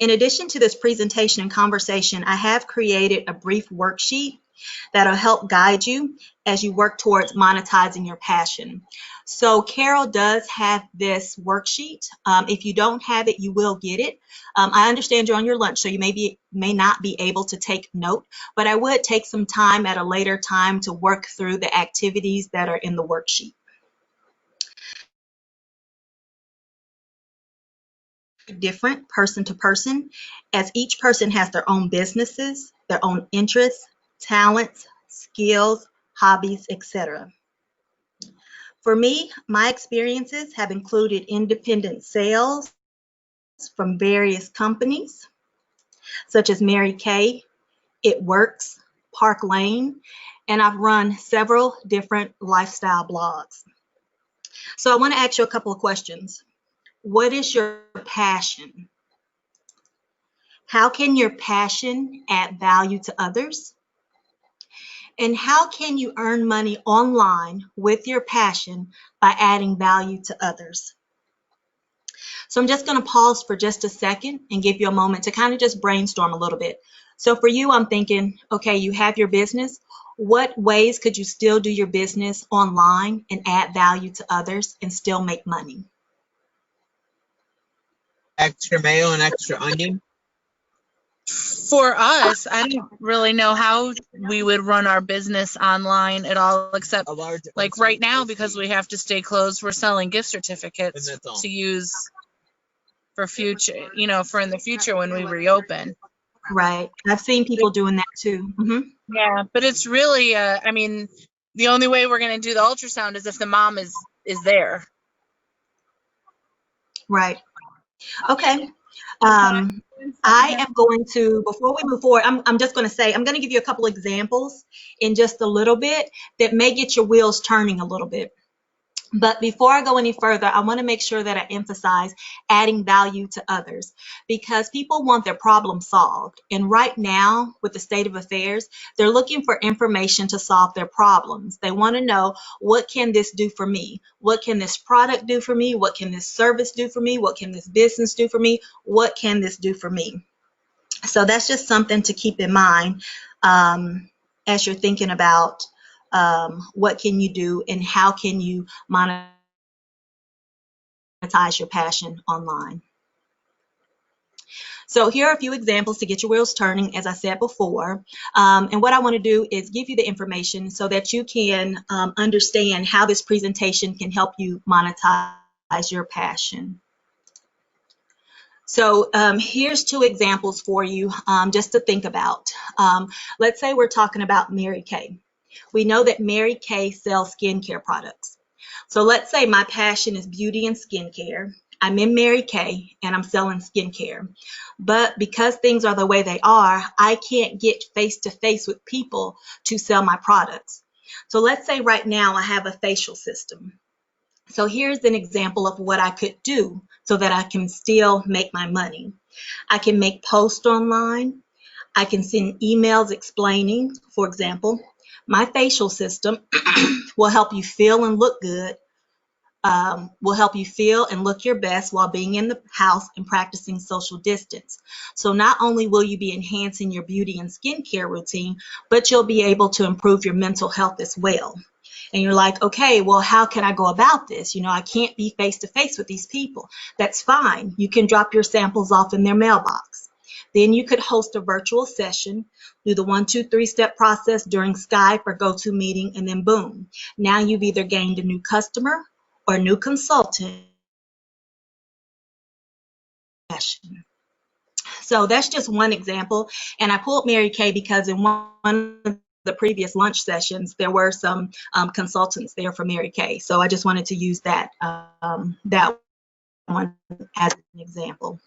In addition to this presentation and conversation, I have created a brief worksheet that'll help guide you as you work towards monetizing your passion. So Carol does have this worksheet. If you don't have it, you will get it. I understand you're on your lunch, so you may not be able to take note, but I would take some time at a later time to work through the activities that are in the worksheet. Different person to person, as each person has their own businesses, their own interests, talents, skills, hobbies, etc. For me, my experiences have included independent sales from various companies, such as Mary Kay, It Works, Park Lane, and I've run several different lifestyle blogs. So I want to ask you a couple of questions. What is your passion? How can your passion add value to others? And how can you earn money online with your passion by adding value to others? So I'm just going to pause for just a second and give you a moment to kind of just brainstorm a little bit. So for you, I'm thinking, okay, you have your business. What ways could you still do your business online and add value to others and still make money? Extra mayo and extra onion. For us, I don't really know how we would run our business online at all, except like right now, because we have to stay closed, we're selling gift certificates to use for future, for in the future when we reopen. Right. I've seen people doing that too. Yeah, but it's really, I mean, the only way we're going to do the ultrasound is if the mom is there. Right. Okay. I am going to, before we move forward, I'm just going to say, I'm going to give you a couple examples in just a little bit that may get your wheels turning a little bit. But before I go any further, I want to make sure that I emphasize adding value to others, because people want their problem solved. And right now, with the state of affairs, they're looking for information to solve their problems. They want to know, what can this do for me? What can this product do for me? What can this service do for me? What can this business do for me? What can this do for me? So that's just something to keep in mind as you're thinking about what can you do and how can you monetize your passion online. So here are a few examples to get your wheels turning, as I said before. And what I want to do is give you the information so that you can understand how this presentation can help you monetize your passion. So here's two examples for you just to think about. Let's say we're talking about Mary Kay. We know that Mary Kay sells skincare products. So let's say my passion is beauty and skincare. I'm in Mary Kay and I'm selling skincare. But because things are the way they are, I can't get face-to-face with people to sell my products. So let's say right now I have a facial system. So here's an example of what I could do so that I can still make my money. I can make posts online. I can send emails explaining, for example, my facial system will help you feel and look good, will help you feel and look your best while being in the house and practicing social distance. So not only will you be enhancing your beauty and skincare routine, but you'll be able to improve your mental health as well. And you're like, okay, well, how can I go about this? I can't be face-to-face with these people. That's fine. You can drop your samples off in their mailbox. Then you could host a virtual session, do the 1, 2, 3-step process during Skype or GoToMeeting, and then boom. Now you've either gained a new customer or a new consultant. So that's just one example. And I pulled Mary Kay because in one of the previous lunch sessions, there were some consultants there for Mary Kay. So I just wanted to use that, that one as an example.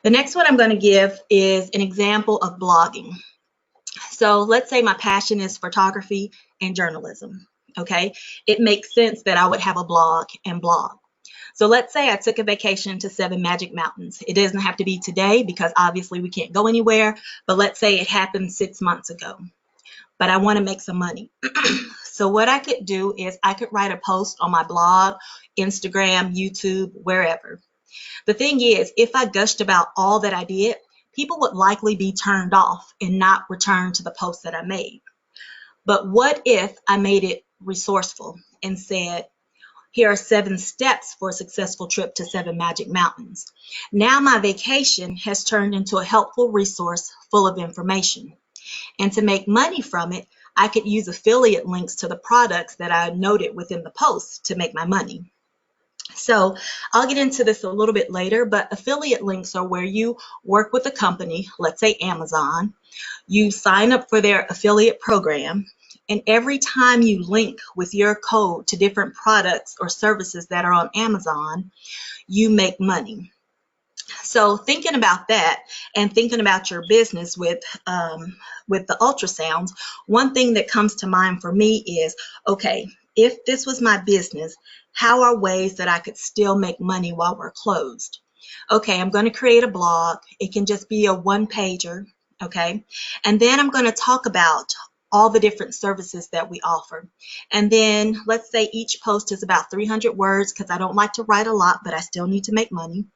The next one I'm going to give is an example of blogging. So let's say my passion is photography and journalism. Okay, it makes sense that I would have a blog and blog. So let's say I took a vacation to 7 Magic Mountains. It doesn't have to be today because obviously we can't go anywhere, but let's say it happened 6 months ago. but I want to make some money. So what I could do is I could write a post on my blog, Instagram, YouTube, wherever. The thing is, if I gushed about all that I did, people would likely be turned off and not return to the post that I made. But what if I made it resourceful and said, here are 7 steps for a successful trip to 7 Magic Mountains. Now my vacation has turned into a helpful resource full of information. And to make money from it, I could use affiliate links to the products that I noted within the post to make my money. So I'll get into this a little bit later, but affiliate links are where you work with a company, let's say Amazon, you sign up for their affiliate program, and every time you link with your code to different products or services that are on Amazon, you make money. So thinking about that and thinking about your business with the ultrasounds, one thing that comes to mind for me is, okay, if this was my business, how are ways that I could still make money while we're closed? Okay, I'm going to create a blog. It can just be a one pager, okay? And then I'm going to talk about all the different services that we offer. And then let's say each post is about 300 words because I don't like to write a lot, but I still need to make money.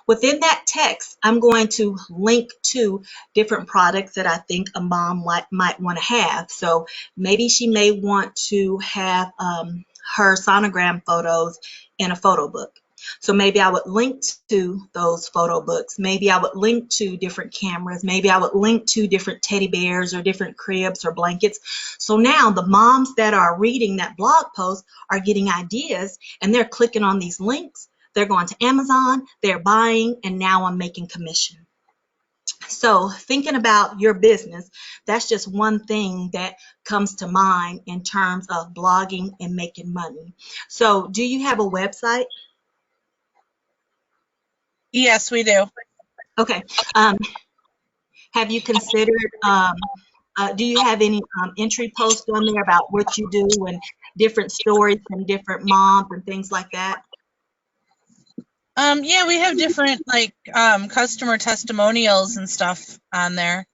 Within that text, I'm going to link to different products that I think a mom might want to have. So maybe she may want to have her sonogram photos in a photo book. So maybe I would link to those photo books. Maybe I would link to different cameras. Maybe I would link to different teddy bears or different cribs or blankets. So now the moms that are reading that blog post are getting ideas and they're clicking on these links. They're going to Amazon, they're buying, and now I'm making commission. So thinking about your business, that's just one thing that comes to mind in terms of blogging and making money. So do you have a website? Yes, we do. Okay. Have you considered, do you have any entry posts on there about what you do and different stories from different moms and things like that? Yeah, we have different customer testimonials and stuff on there.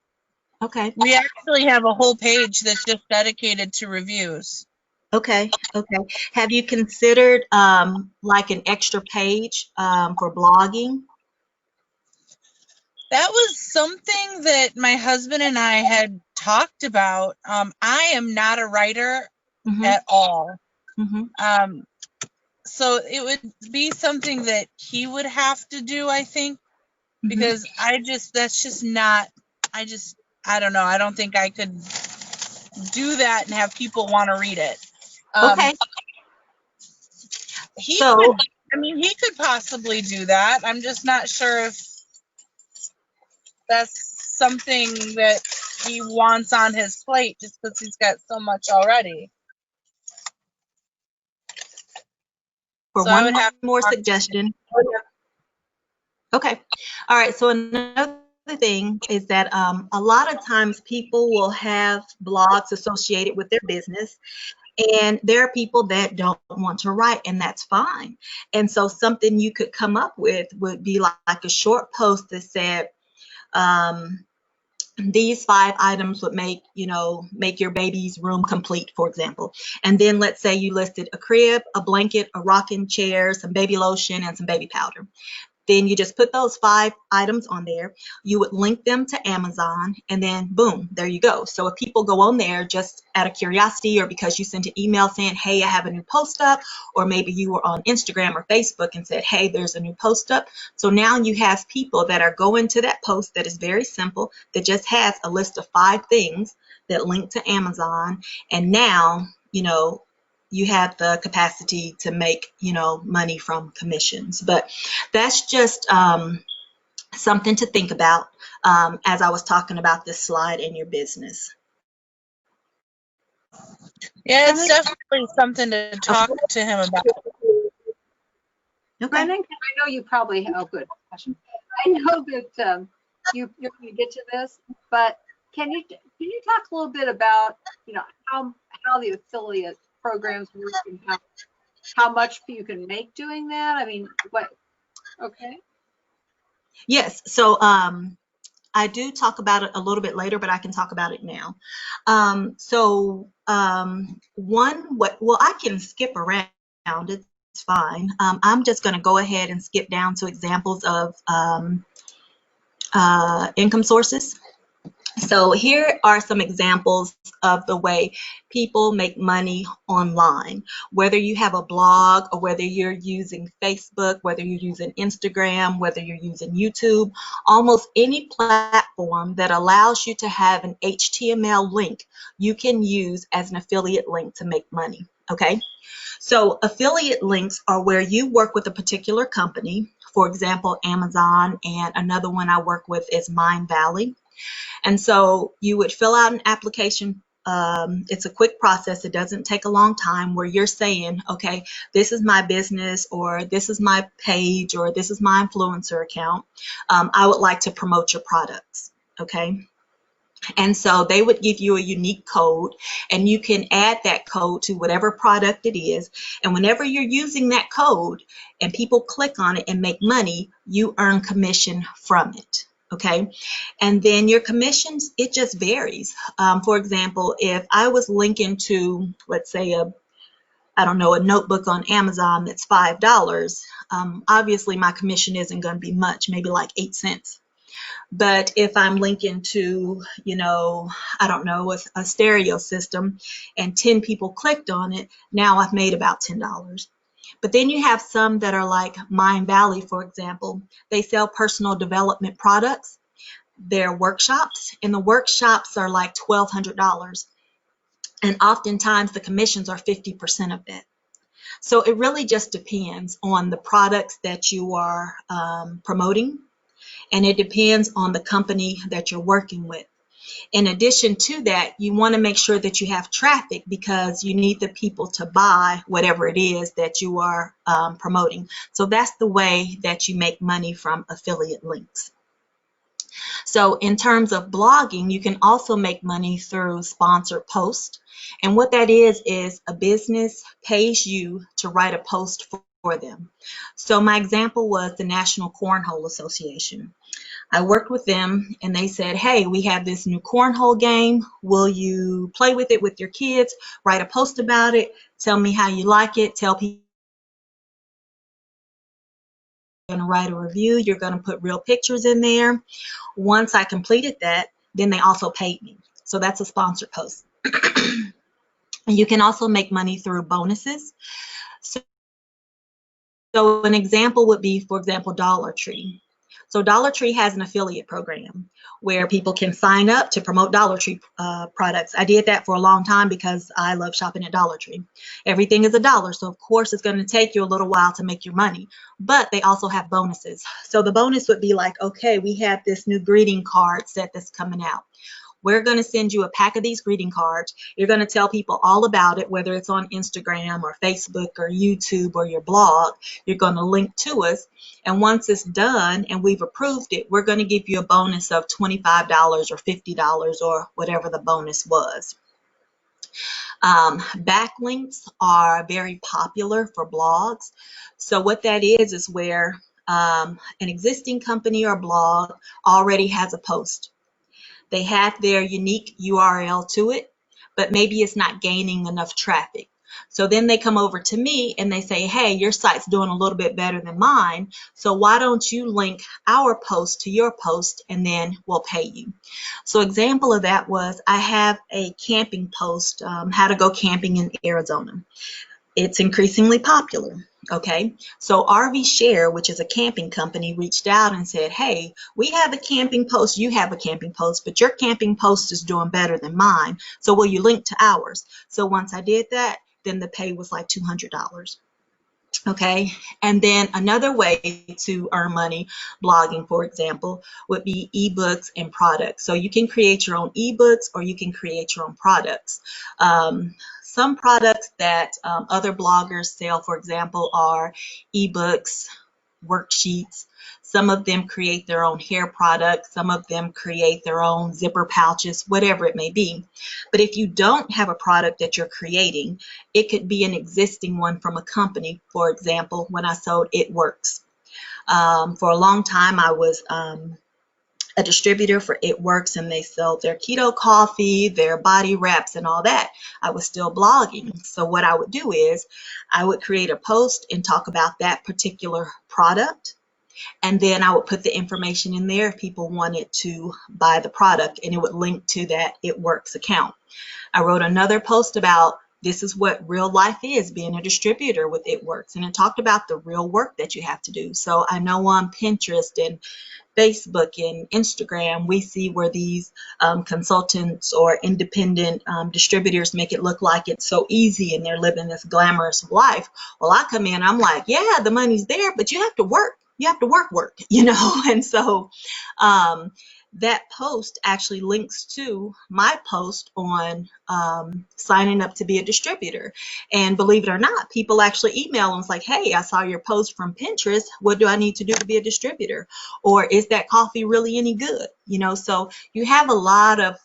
Okay. We actually have a whole page that's just dedicated to reviews. Okay. Have you considered like an extra page for blogging? That was something that my husband and I had talked about. I am not a writer at all. So it would be something that he would have to do, I think, because that's just not, I don't know. I don't think I could do that and have people want to read it. Okay. He could possibly do that. I'm just not sure if that's something that he wants on his plate just because he's got so much already. For So I one would have more suggestion. Okay. All right. So another thing is that a lot of times people will have blogs associated with their business, and there are people that don't want to write, and that's fine. And so something you could come up with would be like a short post that said, these 5 items would make your baby's room complete, for example. And then let's say you listed a crib, a blanket, a rocking chair, some baby lotion, and some baby powder. Then you just put those 5 items on there. You would link them to Amazon, and then boom, there you go. So if people go on there just out of curiosity or because you sent an email saying, hey, I have a new post up, or maybe you were on Instagram or Facebook and said, hey, there's a new post up. So now you have people that are going to that post that is very simple, that just has a list of 5 things that link to Amazon. And now, you have the capacity to make, money from commissions. But that's just something to think about as I was talking about this slide in your business. Yeah, it's definitely something to talk to him about. Okay. Brennen, I know you probably have, good question. I know that you're going to get to this, but can you talk a little bit about how the affiliate programs work and how much you can make doing that? I mean, what? Okay. Yes. So I do talk about it a little bit later, but I can talk about it now. Well, I can skip around. It's fine. I'm just going to go ahead and skip down to examples of income sources. So here are some examples of the way people make money online. Whether you have a blog or whether you're using Facebook, whether you're using Instagram, whether you're using YouTube, almost any platform that allows you to have an HTML link, you can use as an affiliate link to make money, okay? So affiliate links are where you work with a particular company, for example, Amazon, and another one I work with is Mindvalley. And so you would fill out an application. It's a quick process. It doesn't take a long time where you're saying, okay, this is my business, or this is my page, or this is my influencer account. I would like to promote your products. Okay. And so they would give you a unique code, and you can add that code to whatever product it is. And whenever you're using that code and people click on it and make money, you earn commission from it. Okay. And then your commissions, it just varies. For example, if I was linking to, let's say, I don't know, a notebook on Amazon that's $5, obviously my commission isn't going to be much, maybe like 8 cents. But if I'm linking to, I don't know, a stereo system and 10 people clicked on it, now I've made about $10. But then you have some that are like Mindvalley, for example. They sell personal development products. They're workshops, and the workshops are like $1,200. And oftentimes the commissions are 50% of that. So it really just depends on the products that you are promoting, and it depends on the company that you're working with. In addition to that, you want to make sure that you have traffic, because you need the people to buy whatever it is that you are promoting. So that's the way that you make money from affiliate links. So in terms of blogging, you can also make money through sponsored posts. And what that is a business pays you to write a post for them. So my example was the National Cornhole Association. I worked with them, and they said, hey, we have this new cornhole game. Will you play with it with your kids? Write a post about it. Tell me how you like it. Tell people you're going to write a review. You're going to put real pictures in there. Once I completed that, then they also paid me. So that's a sponsored post. You can also make money through bonuses. So an example would be, for example, Dollar Tree. So Dollar Tree has an affiliate program where people can sign up to promote Dollar Tree products. I did that for a long time because I love shopping at Dollar Tree. Everything is $1, so of course it's going to take you a little while to make your money. But they also have bonuses. So the bonus would be like, okay, we have this new greeting card set that's coming out. We're going to send you a pack of these greeting cards. You're going to tell people all about it, whether it's on Instagram or Facebook or YouTube or your blog. You're going to link to us. And once it's done and we've approved it, we're going to give you a bonus of $25 or $50 or whatever the bonus was. Backlinks are very popular for blogs. So what that is where an existing company or blog already has a post. They have their unique URL to it, but maybe it's not gaining enough traffic. So then they come over to me and they say, hey, your site's doing a little bit better than mine, so why don't you link our post to your post and then we'll pay you. So example of that was, I have a camping post, how to go camping in Arizona. It's increasingly popular. Okay, so RV Share, which is a camping company, reached out and said, hey, we have a camping post, you have a camping post, but your camping post is doing better than mine, so will you link to ours? So once I did that, then the pay was like $200. Okay, and then another way to earn money blogging, for example, would be ebooks and products. So you can create your own ebooks or you can create your own products. Some products that other bloggers sell, for example, are ebooks, worksheets. Some of them create their own hair products. Some of them create their own zipper pouches, whatever it may be. But if you don't have a product that you're creating, it could be an existing one from a company. For example, when I sold It Works. For a long time, I was a distributor for It Works, and they sell their keto coffee, their body wraps, and all that. I was still blogging. So what I would do is I would create a post and talk about that particular product. And then I would put the information in there if people wanted to buy the product, and it would link to that It Works account. I wrote another post about this is what real life is, being a distributor with It Works. And it talked about the real work that you have to do. So I know on Pinterest and Facebook and Instagram, we see where these consultants or independent distributors make it look like it's so easy and they're living this glamorous life. Well, I come in, I'm like, yeah, the money's there, but you have to work. You have to work, you know? And so that post actually links to my post on signing up to be a distributor. And believe it or not, people actually email and it's like, hey, I saw your post from Pinterest. What do I need to do to be a distributor? Or is that coffee really any good? You know, so you have a lot of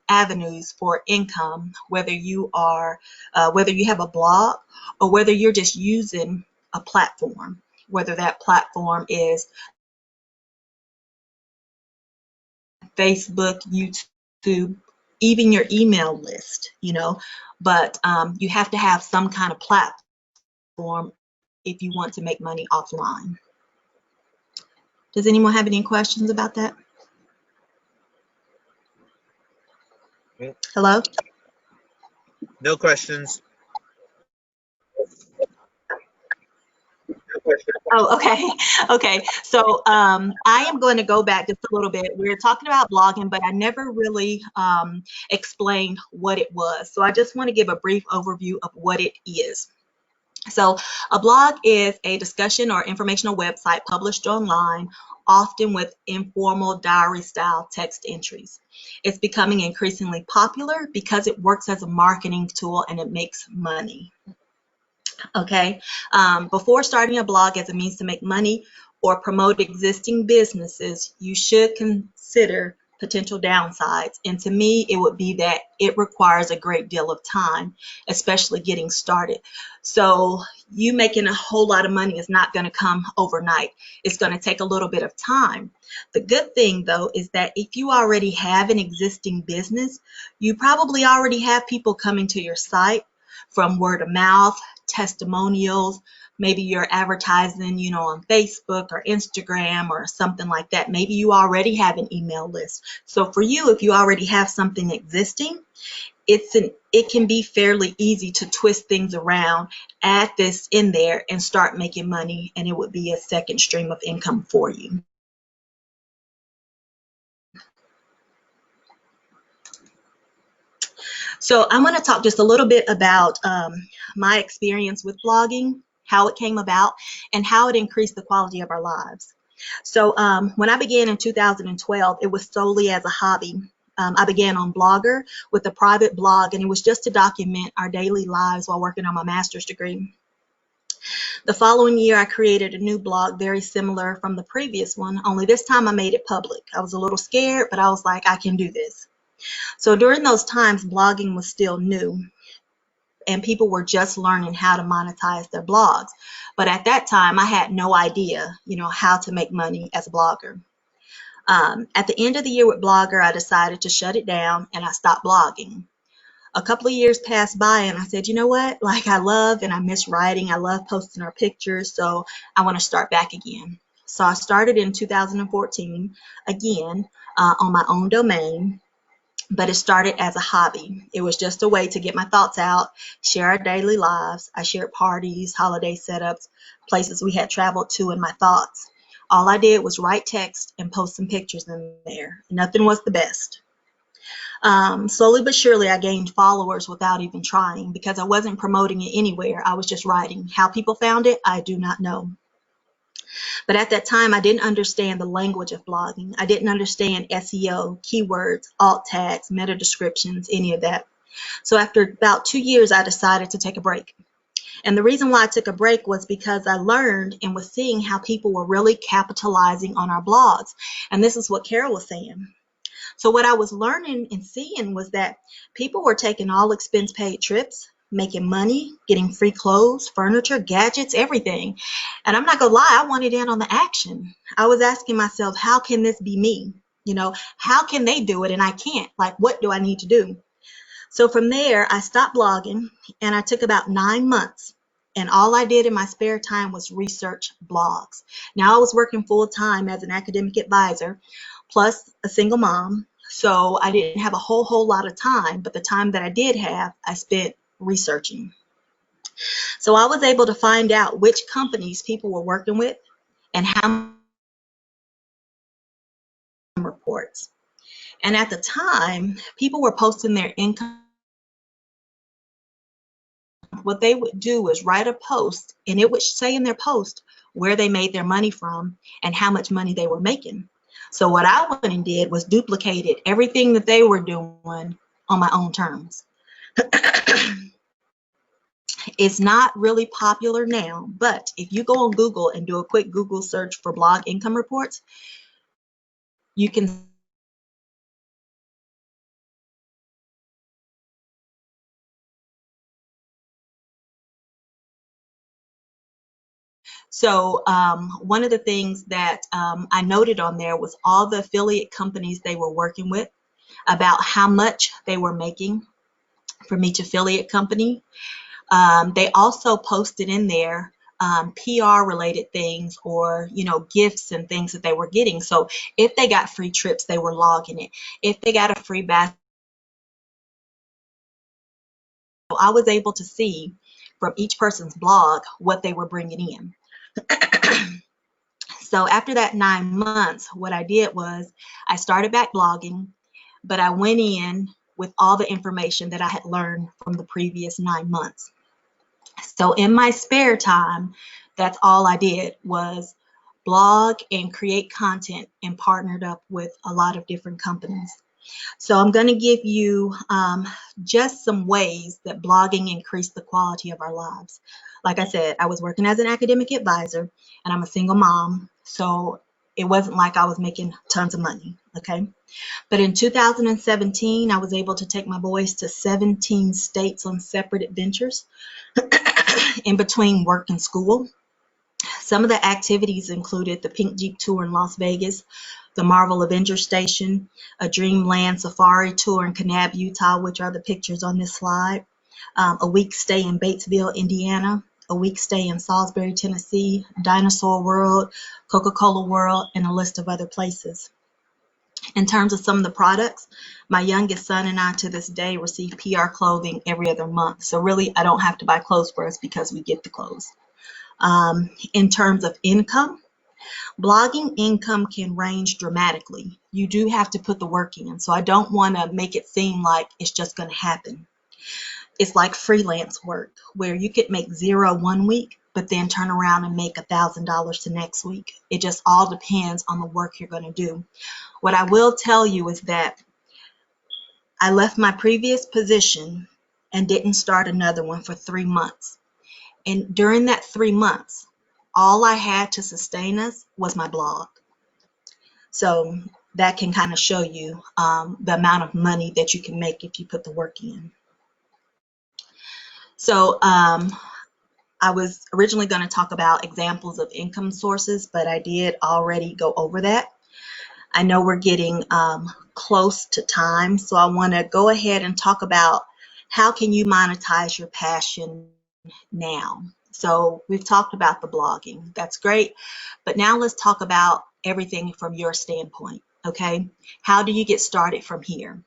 avenues for income, whether you have a blog or whether you're just using a platform, whether that platform is Facebook, YouTube, even your email list, you know, but you have to have some kind of platform if you want to make money offline. Does anyone have any questions about that? Hello? No questions. Oh, okay. Okay. So I am going to go back just a little bit. We were talking about blogging, but I never really explained what it was. So I just want to give a brief overview of what it is. So a blog is a discussion or informational website published online, often with informal diary style text entries. It's becoming increasingly popular because it works as a marketing tool and it makes money. Okay, before starting a blog as a means to make money or promote existing businesses, you should consider potential downsides. And to me, it would be that it requires a great deal of time, especially getting started. So you making a whole lot of money is not going to come overnight. It's going to take a little bit of time. The good thing, though, is that if you already have an existing business, you probably already have people coming to your site from word of mouth, testimonials, maybe you're advertising, you know, on Facebook or Instagram or something like that. Maybe you already have an email list. So for you, if you already have something existing, it can be fairly easy to twist things around, add this in there and start making money, and it would be a second stream of income for you. So I'm going to talk just a little bit about my experience with blogging, how it came about, and how it increased the quality of our lives. So when I began in 2012, it was solely as a hobby. I began on Blogger with a private blog, and it was just to document our daily lives while working on my master's degree. The following year, I created a new blog very similar from the previous one, only this time I made it public. I was a little scared, but I was like, I can do this. So during those times, blogging was still new and people were just learning how to monetize their blogs. But at that time, I had no idea, you know, how to make money as a blogger. At the end of the year with Blogger, I decided to shut it down and I stopped blogging. A couple of years passed by and I said, you know what, like I love and I miss writing. I love posting our pictures, so I want to start back again. So I started in 2014 again on my own domain. But it started as a hobby. It was just a way to get my thoughts out, share our daily lives. I shared parties, holiday setups, places we had traveled to, and my thoughts. All I did was write text and post some pictures in there. Nothing was the best. Slowly but surely, I gained followers without even trying because I wasn't promoting it anywhere. I was just writing. How people found it, I do not know. But at that time, I didn't understand the language of blogging. I didn't understand SEO, keywords, alt tags, meta descriptions, any of that. So after about 2 years, I decided to take a break. And the reason why I took a break was because I learned and was seeing how people were really capitalizing on our blogs. And this is what Carol was saying. So what I was learning and seeing was that people were taking all expense paid trips, making money, getting free clothes, furniture, gadgets, everything. And I'm not gonna lie, I wanted in on the action. I was asking myself, how can this be me? You know, how can they do it and I can't? Like, what do I need to do? So from there, I stopped blogging and I took about 9 months. And all I did in my spare time was research blogs. Now I was working full time as an academic advisor, plus a single mom. So I didn't have a whole lot of time, but the time that I did have, I spent researching. So I was able to find out which companies people were working with and how many reports. And at the time, people were posting their income. What they would do was write a post, and it would say in their post where they made their money from and how much money they were making. So what I went and did was duplicated everything that they were doing on my own terms. It's not really popular now, but if you go on Google and do a quick Google search for blog income reports, you can. So one of the things that I noted on there was all the affiliate companies they were working with, about how much they were making from each affiliate company. They also posted in there PR related things, or gifts and things that they were getting. So if they got free trips, they were logging it. If they got a free bath, I was able to see from each person's blog what they were bringing in. So after that 9 months, what I did was I started back blogging, but I went in with all the information that I had learned from the previous 9 months. So in my spare time, that's all I did was blog and create content, and partnered up with a lot of different companies. So I'm going to give you just some ways that blogging increased the quality of our lives. Like I said, I was working as an academic advisor, and I'm a single mom, so it wasn't like I was making tons of money, okay? But in 2017, I was able to take my boys to 17 states on separate adventures in between work and school. Some of the activities included the Pink Jeep Tour in Las Vegas, the Marvel Avengers Station, a Dreamland Safari Tour in Kanab, Utah, which are the pictures on this slide, a week stay in Batesville, Indiana, a week stay in Salisbury, Tennessee, Dinosaur World, Coca-Cola World, and a list of other places. In terms of some of the products, my youngest son and I to this day receive PR clothing every other month. So really, I don't have to buy clothes for us because we get the clothes. In terms of income, blogging income can range dramatically. You do have to put the work in. So I don't want to make it seem like it's just going to happen. It's like freelance work where you could make zero one week, but then turn around and make $1,000 the next week. It just all depends on the work you're going to do. What I will tell you is that I left my previous position and didn't start another one for 3 months. And during that 3 months, all I had to sustain us was my blog. So that can kind of show you the amount of money that you can make if you put the work in. So I was originally going to talk about examples of income sources, but I did already go over that. I know we're getting close to time, so I want to go ahead and talk about how can you monetize your passion now. So we've talked about the blogging. That's great. But now let's talk about everything from your standpoint, okay? How do you get started from here?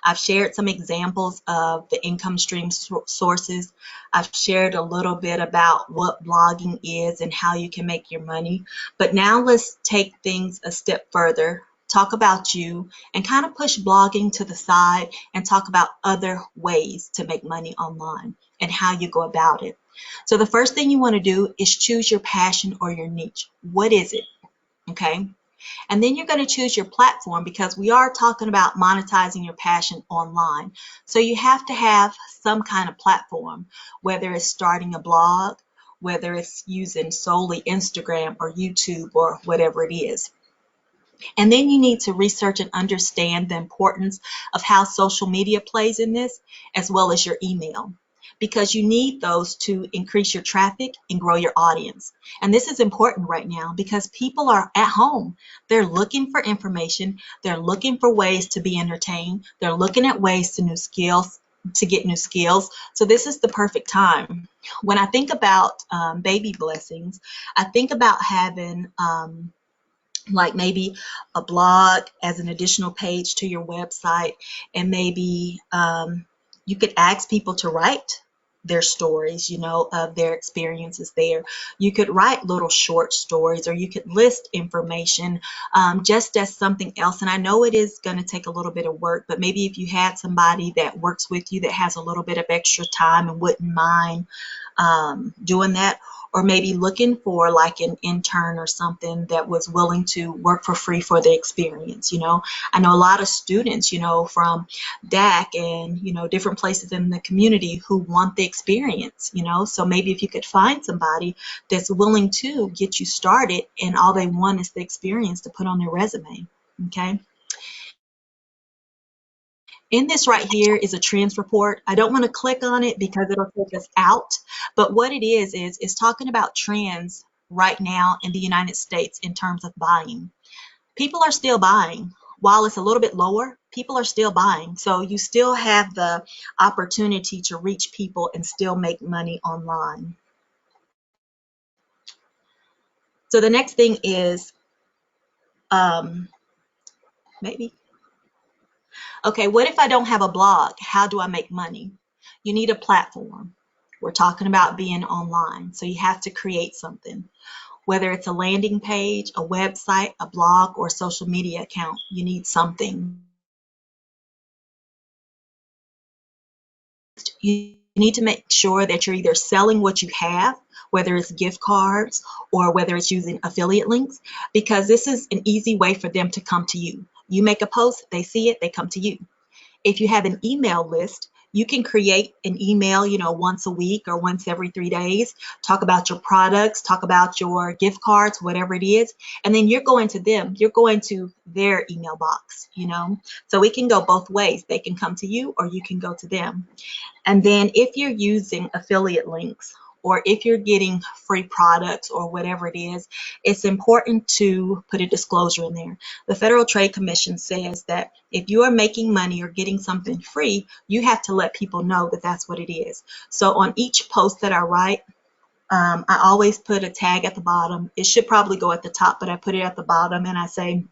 I've shared some examples of the income stream sources. I've shared a little bit about what blogging is and how you can make your money. But now let's take things a step further, talk about you, and kind of push blogging to the side and talk about other ways to make money online and how you go about it. So the first thing you want to do is choose your passion or your niche. What is it? Okay. And then you're going to choose your platform, because we are talking about monetizing your passion online. So you have to have some kind of platform, whether it's starting a blog, whether it's using solely Instagram or YouTube or whatever it is. And then you need to research and understand the importance of how social media plays in this, as well as your email. because you need those to increase your traffic and grow your audience. And this is important right now because people are at home. They're looking for information. They're looking for ways to be entertained. They're looking at ways to get new skills. So this is the perfect time. When I think about baby blessings, I think about having like maybe a blog as an additional page to your website, and maybe you could ask people to write their stories, of their experiences there. You could write little short stories, or you could list information just as something else. And I know it is going to take a little bit of work, but maybe if you had somebody that works with you that has a little bit of extra time and wouldn't mind doing that, or maybe looking for like an intern or something that was willing to work for free for the experience. I know a lot of students, from DAC and, different places in the community who want the experience, so maybe if you could find somebody that's willing to get you started and all they want is the experience to put on their resume. Okay. In this right here is a trends report. I don't want to click on it because it'll take us out. But what it is it's talking about trends right now in the United States in terms of buying. People are still buying. While it's a little bit lower, people are still buying. So you still have the opportunity to reach people and still make money online. So the next thing is maybe. Okay, what if I don't have a blog? How do I make money? You need a platform. We're talking about being online, so you have to create something. Whether it's a landing page, a website, a blog, or a social media account, you need something. You need to make sure that you're either selling what you have, whether it's gift cards or whether it's using affiliate links, because this is an easy way for them to come to you. You make a post, they see it, they come to you. If you have an email list, you can create an email, once a week or once every 3 days, talk about your products, talk about your gift cards, whatever it is, and then you're going to them, you're going to their email box, So it can go both ways. They can come to you or you can go to them. And then if you're using affiliate links, or if you're getting free products or whatever it is, it's important to put a disclosure in there. The Federal Trade Commission says that if you are making money or getting something free, you have to let people know that that's what it is. So on each post that I write, I always put a tag at the bottom. It should probably go at the top, but I put it at the bottom and I say,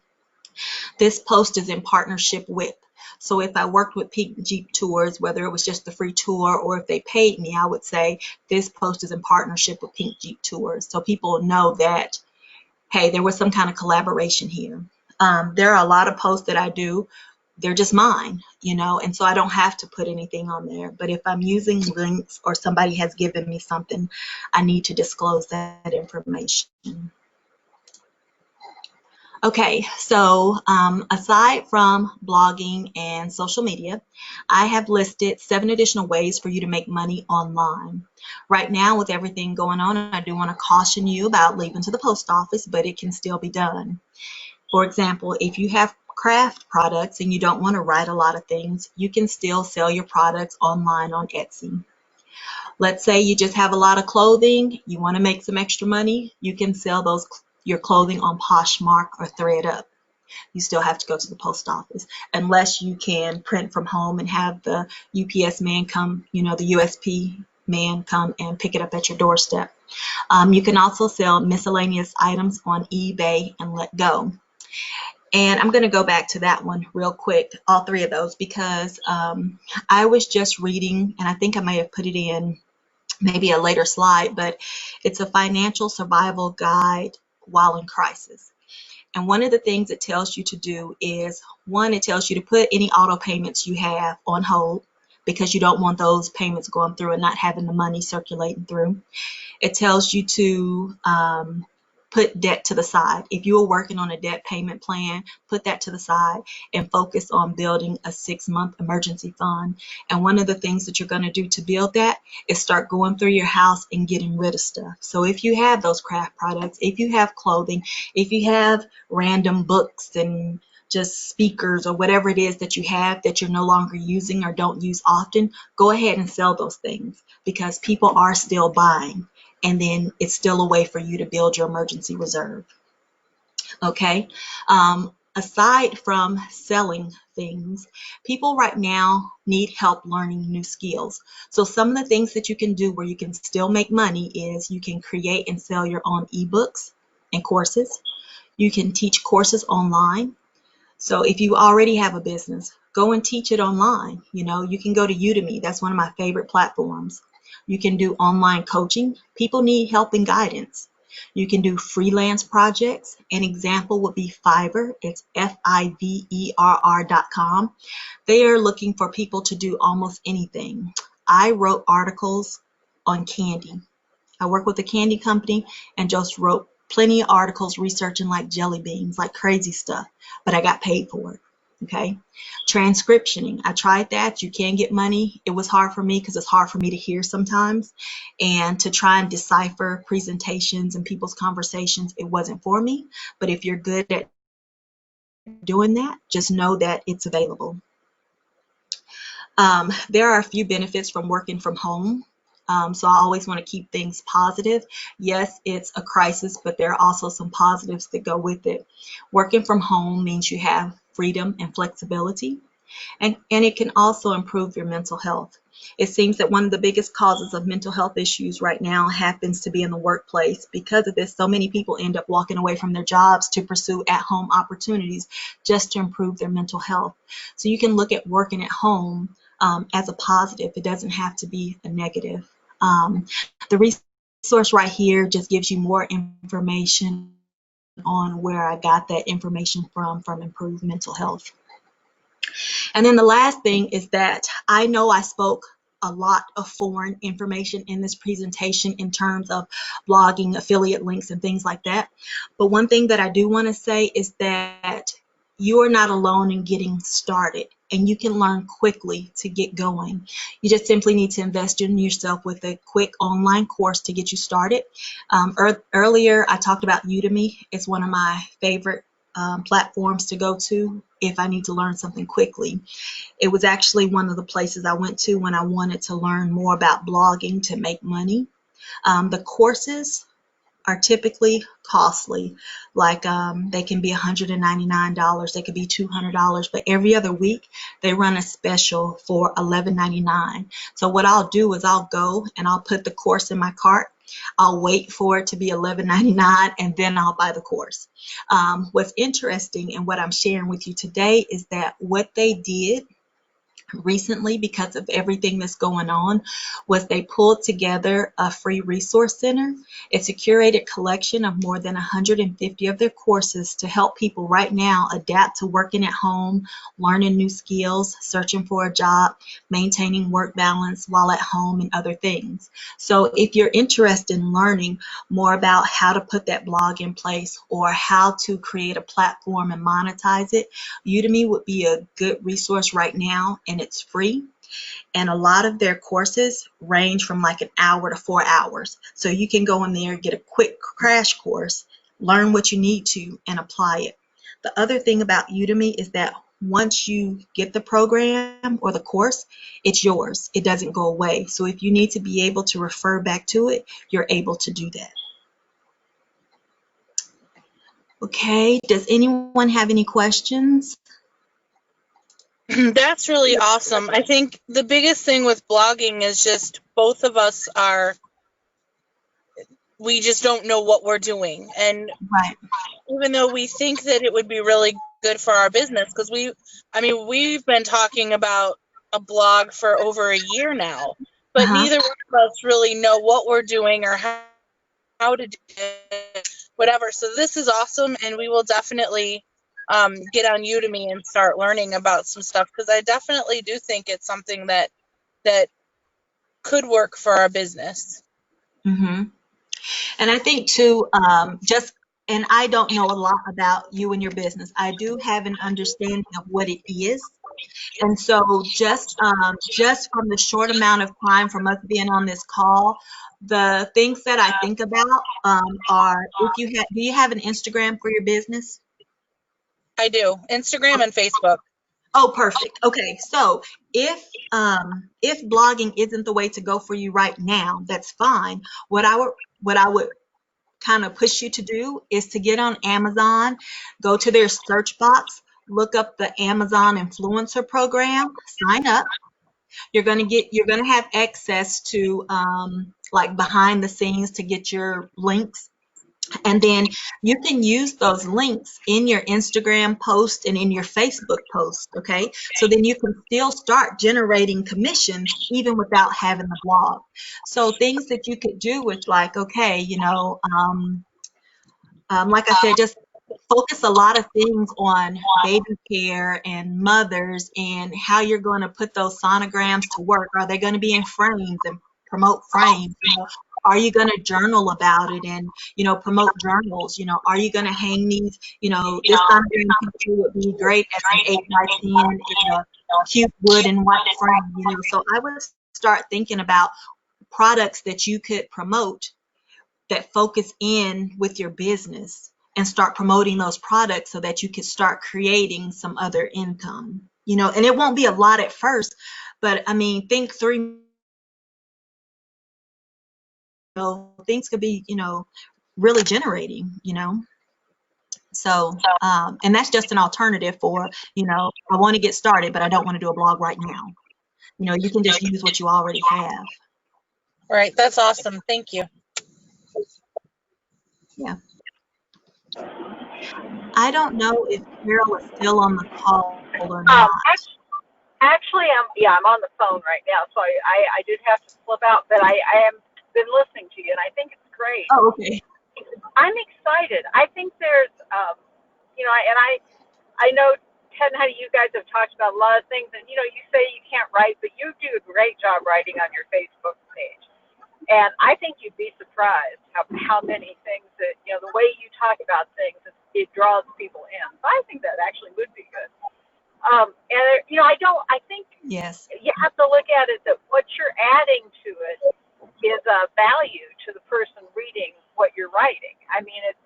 this post is in partnership with. So if I worked with Pink Jeep Tours, whether it was just the free tour or if they paid me, I would say this post is in partnership with Pink Jeep Tours. So people know that, hey, there was some kind of collaboration here. There are a lot of posts that I do. They're just mine, and so I don't have to put anything on there. But if I'm using links or somebody has given me something, I need to disclose that information. Okay, so aside from blogging and social media, I have listed 7 additional ways for you to make money online. Right now, with everything going on, I do want to caution you about leaving to the post office, but it can still be done. For example, if you have craft products and you don't want to write a lot of things, you can still sell your products online on Etsy. Let's say you just have a lot of clothing, you want to make some extra money, you can sell your clothing on Poshmark or ThreadUp. You still have to go to the post office unless you can print from home and have the UPS man come, the USP man come and pick it up at your doorstep. You can also sell miscellaneous items on eBay and Letgo. And I'm going to go back to that one real quick, all 3 of those, because I was just reading, and I think I may have put it in maybe a later slide, but it's a financial survival guide while in crisis. And one of the things it tells you to do is, one, it tells you to put any auto payments you have on hold because you don't want those payments going through and not having the money circulating through. It tells you to put debt to the side. If you are working on a debt payment plan, put that to the side and focus on building a 6-month emergency fund. And one of the things that you're going to do to build that is start going through your house and getting rid of stuff. So if you have those craft products, if you have clothing, if you have random books and just speakers or whatever it is that you have that you're no longer using or don't use often, go ahead and sell those things because people are still buying. And then it's still a way for you to build your emergency reserve. Okay. Aside from selling things, people right now need help learning new skills. So some of the things that you can do where you can still make money is you can create and sell your own ebooks and courses. You can teach courses online. So if you already have a business, go and teach it online. You know, you can go to Udemy. That's one of my favorite platforms. You can do online coaching. People need help and guidance. You can do freelance projects. An example would be Fiverr. It's Fiverr.com. They are looking for people to do almost anything. I wrote articles on candy. I work with a candy company and just wrote plenty of articles researching like jelly beans, like crazy stuff, but I got paid for it. Okay. Transcriptioning. I tried that. You can get money. It was hard for me because it's hard for me to hear sometimes. And to try and decipher presentations and people's conversations, it wasn't for me. But if you're good at doing that, just know that it's available. There are a few benefits from working from home. So I always want to keep things positive. Yes, it's a crisis, but there are also some positives that go with it. Working from home means you have freedom and flexibility, and it can also improve your mental health. It seems that one of the biggest causes of mental health issues right now happens to be in the workplace. Because of this, so many people end up walking away from their jobs to pursue at-home opportunities just to improve their mental health. So you can look at working at home as a positive. It doesn't have to be a negative. The resource right here just gives you more information on where I got that information from improved mental health. And then the last thing is that I know I spoke a lot of foreign information in this presentation in terms of blogging, affiliate links, and things like that. But one thing that I do want to say is that you are not alone in getting started, and you can learn quickly to get going. You just simply need to invest in yourself with a quick online course to get you started. Earlier, I talked about Udemy. It's one of my favorite platforms to go to if I need to learn something quickly. It was actually one of the places I went to when I wanted to learn more about blogging to make money. The courses are typically costly. Like they can be $199, they could be $200, but every other week they run a special for $11.99. So what I'll do is I'll go and I'll put the course in my cart. I'll wait for it to be $11.99 and then I'll buy the course. What's interesting and what I'm sharing with you today is that what they did recently, because of everything that's going on, was they pulled together a free resource center. It's a curated collection of more than 150 of their courses to help people right now adapt to working at home, learning new skills, searching for a job, maintaining work balance while at home, and other things. So if you're interested in learning more about how to put that blog in place or how to create a platform and monetize it, Udemy would be a good resource right now, and it's free. And a lot of their courses range from like an hour to 4 hours. So you can go in there, get a quick crash course, learn what you need to, and apply it. The other thing about Udemy is that once you get the program or the course, it's yours. It doesn't go away. So if you need to be able to refer back to it, you're able to do that. Okay, does anyone have any questions? That's really awesome. I think the biggest thing with blogging is just both of us we just don't know what we're doing. And Right. even though we think that it would be really good for our business, because we've been talking about a blog for over a year now, but neither one of us really know what we're doing or how to do it, whatever. So this is awesome, and we will definitely get on Udemy and start learning about some stuff, because I definitely do think it's something that could work for our business. Mm-hmm. And I think too, and I don't know a lot about you and your business. I do have an understanding of what it is. And so just from the short amount of time from us being on this call, the things that I think about are, do you have an Instagram for your business? I do. Instagram and Facebook. Oh, perfect. Okay, so if blogging isn't the way to go for you right now, that's fine. What I would kind of push you to do is to get on Amazon, go to their search box, look up the Amazon influencer program, sign up. You're gonna have access to like behind the scenes to get your links, and then you can use those links in your Instagram post and in your Facebook post, okay? So then you can still start generating commissions even without having the blog. So things that you could do with, like, okay, like I said, just focus a lot of things on baby care and mothers and how you're going to put those sonograms to work. Are they going to be in frames and promote frames? Are you going to journal about it and, promote journals? Are you going to hang these, this sonogram picture would be great as an 8x10 in a cute wood and white frame. So I would start thinking about products that you could promote that focus in with your business and start promoting those products so that you can start creating some other income. And it won't be a lot at first, but I mean, think 3, things could be, really generating. So, and that's just an alternative for, I want to get started, but I don't want to do a blog right now. You can just use what you already have. Right. That's awesome. Thank you. Yeah. I don't know if Carol is still on the call or not. Actually, I'm on the phone right now, so I did have to flip out, but I am been listening to you, and I think it's great. Oh, okay. I'm excited. I think there's, I know Ted and Heidi, you guys have talked about a lot of things, and you say you can't write, but you do a great job writing on your Facebook page, and I think you'd be surprised how many things that the way you talk about things, it draws people in. So I think that actually would be good. I think Yes. you have to look at it that what you're adding to it is a value to the person reading what you're writing. I mean, it's,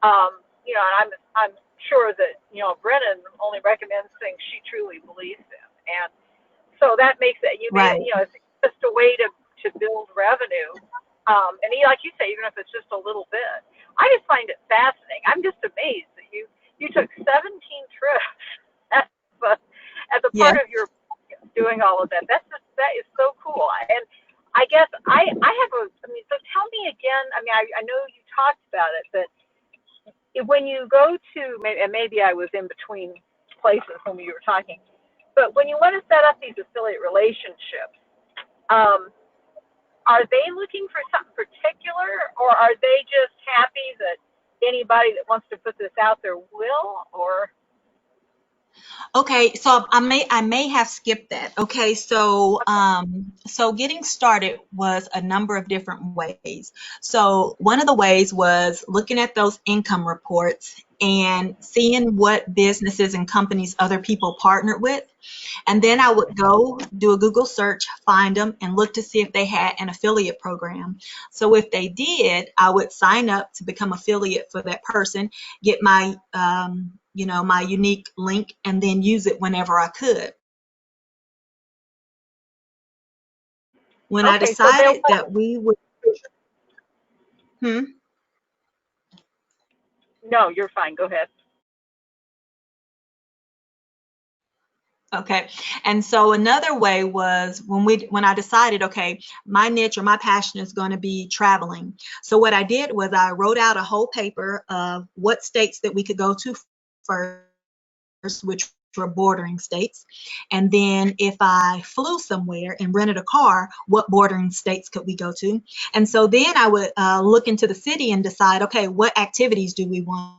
and I'm sure that, Brennen only recommends things she truly believes in. And so that makes it, Right. it's just a way to build revenue. Like you say, even if it's just a little bit, I just find it fascinating. I'm just amazed that you took 17 trips as a part Yeah. of your doing all of that. That is so cool. And I guess I have so tell me again, I know you talked about it, but when you go to, and maybe I was in between places when we were talking, but when you want to set up these affiliate relationships, are they looking for something particular, or are they just happy that anybody that wants to put this out there will, or? Okay, so I may have skipped that. Okay, so getting started was a number of different ways. So one of the ways was looking at those income reports and seeing what businesses and companies other people partnered with. And then I would go do a Google search, find them, and look to see if they had an affiliate program. So if they did, I would sign up to become affiliate for that person, get my my unique link, and then use it whenever I could. When I Okay, so decided that we would, no, you're fine. Go ahead. okay. And so another way was when I decided, okay, my niche or my passion is going to be traveling. So what I did was I wrote out a whole paper of what states that we could go to first, which were bordering states. And then if I flew somewhere and rented a car, what bordering states could we go to? And so then I would look into the city and decide, okay, what activities do we want?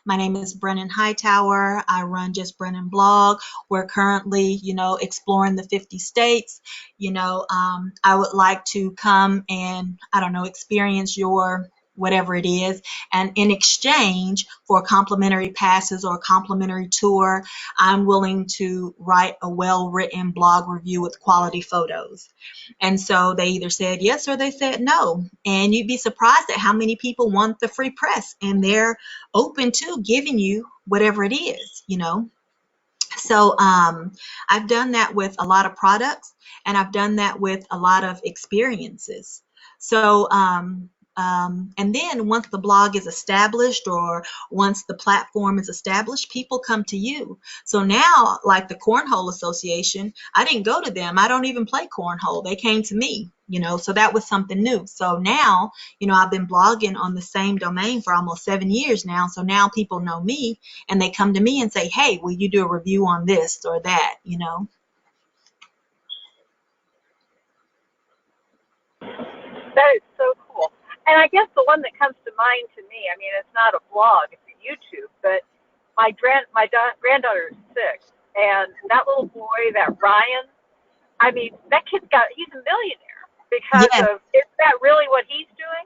My name is Brennen Hightower. I run Just Brennen blog. We're currently, exploring the 50 states. I would like to come and, I don't know, experience your whatever it is, and in exchange for complimentary passes or a complimentary tour, I'm willing to write a well-written blog review with quality photos. And so they either said yes or they said no. And you'd be surprised at how many people want the free press, and they're open to giving you whatever it is, you know. So I've done that with a lot of products, and I've done that with a lot of experiences. So and then once the blog is established, or once the platform is established, people come to you. So now, like the Cornhole Association, I didn't go to them. I don't even play cornhole. They came to me, you know, so that was something new. So now, you know, I've been blogging on the same domain for almost 7 years now. So now people know me, and they come to me and say, hey, will you do a review on this or that, you know? That is so cool. And I guess the one that comes to mind to me, I mean, it's not a blog, it's a YouTube, but granddaughter is 6, and that little boy, that Ryan, I mean, he's a millionaire because Yes. is that really what he's doing?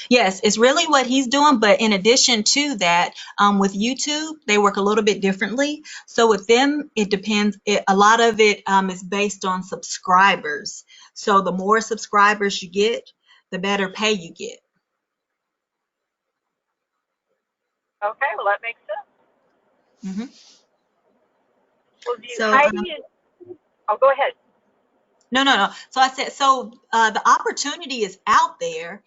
Yes, it's really what he's doing. But in addition to that, with YouTube, they work a little bit differently. So with them, it depends. A lot of it is based on subscribers. So the more subscribers you get, the better pay you get. Okay, well, that makes sense. hmm Well, So Heidi, go ahead. No. So I said, so the opportunity is out there.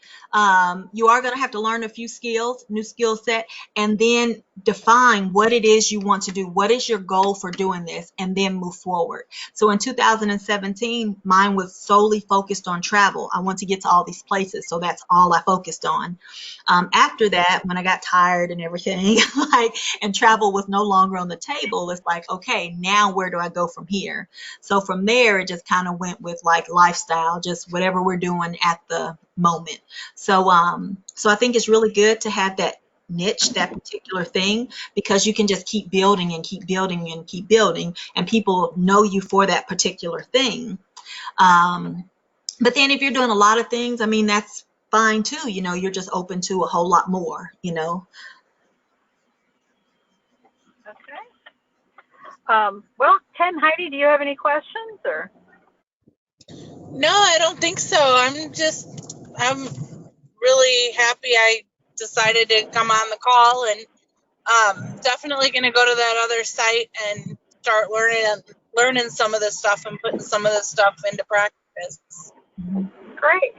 You are going to have to learn a few skills, new skill set, and then define what it is you want to do. What is your goal for doing this? And then move forward. So in 2017, mine was solely focused on travel. I want to get to all these places. So that's all I focused on. After that, when I got tired and everything, and travel was no longer on the table, it's like, okay, now where do I go from here? So from there, it just kind of went with like lifestyle, just whatever we're doing at the moment. So so I think it's really good to have that niche, that particular thing, because you can just keep building and keep building and keep building, and people know you for that particular thing. But then if you're doing a lot of things, I mean, that's fine too. You know, you're just open to a whole lot more, you know. Okay. Well, Ken, Heidi, do you have any questions or? No, I don't think so. I'm really happy I decided to come on the call, and definitely going to go to that other site and start learning some of this stuff and putting some of this stuff into practice. Great.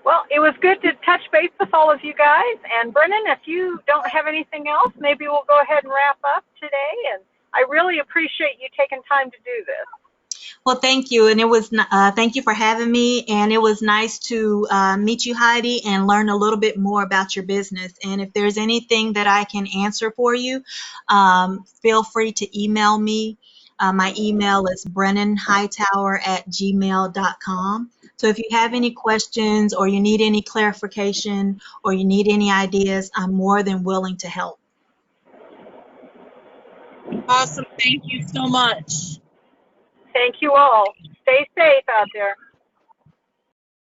Well, it was good to touch base with all of you guys. And Brennen, if you don't have anything else, maybe we'll go ahead and wrap up today. And I really appreciate you taking time to do this. Well, thank you, and it was thank you for having me, and it was nice to meet you, Heidi, and learn a little bit more about your business. And if there's anything that I can answer for you, feel free to email me. My email is brennenhightower@gmail.com. So if you have any questions, or you need any clarification, or you need any ideas, I'm more than willing to help. Awesome. Thank you so much. Thank you all. Stay safe out there.